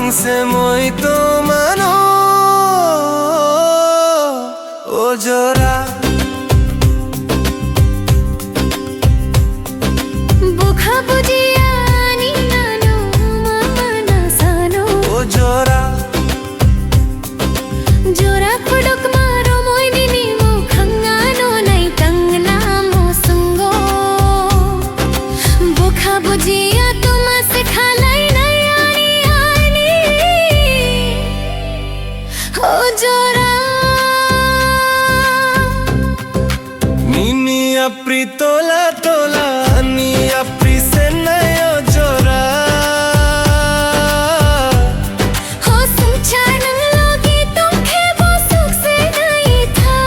mangse moito mano ojora bukha bujiya ni nano mana sano ojora jora khuduk maro moini ni mo khangano nai tangna mo sungo bukha bujiya tuma se khalai nai ani ojora nini apri tola tola ni apri se nai ojora ho suncharan logi tumhe wo sukh se nahi tha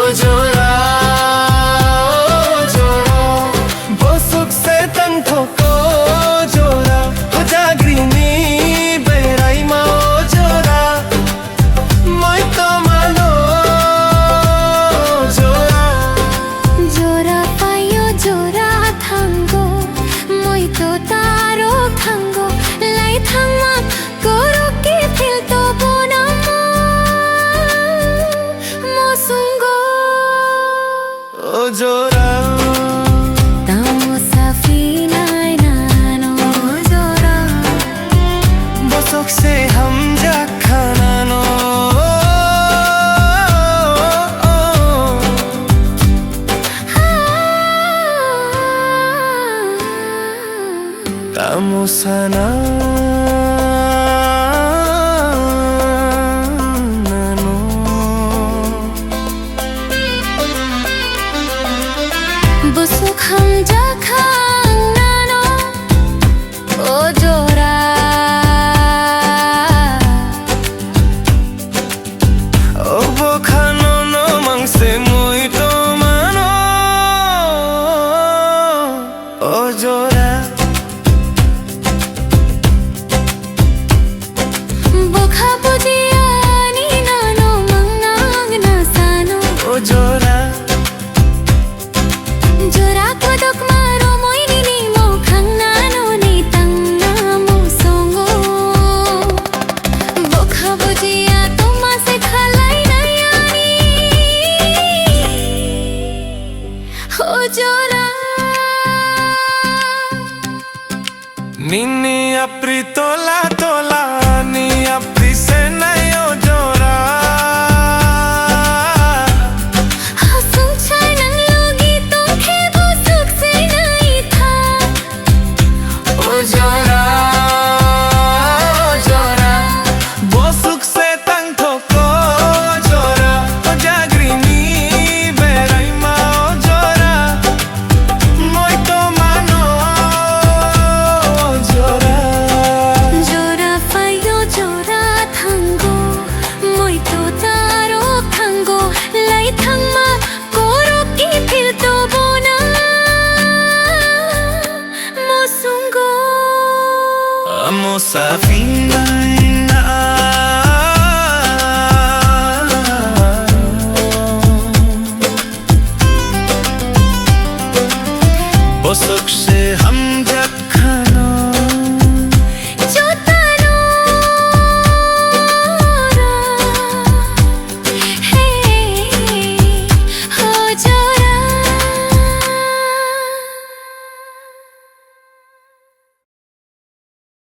ojora wo sukh se tang thoko ojora ho jagrini berai ma ojora moi to mano ojora jora payo jora thango moi to taro thango lai thangma koro ki fil to bona mo sungo ojora tamo safina nano jora bosok se hum jakhana no tamusana nano busuk ham jakhang nano ojora obo khano no mangse muito mano ojora bukha bujiya ni nano mangnang na sano ojora jora khuduk maro moini ni mo khangnano ni tangna mo songo bukha bujiya tuma se khalai nai ani ojora nini apri tola tola ni apri se nai ojora suncharan logi tumhe wo sukh se nahi tha ojora ojora wo sukh se tang thoko ojora ho jagrini berai ma ojora moi to mano ojora jora payo jora thango moi to taro thango lai thangma koro ki fil to bona mo sungo amo safina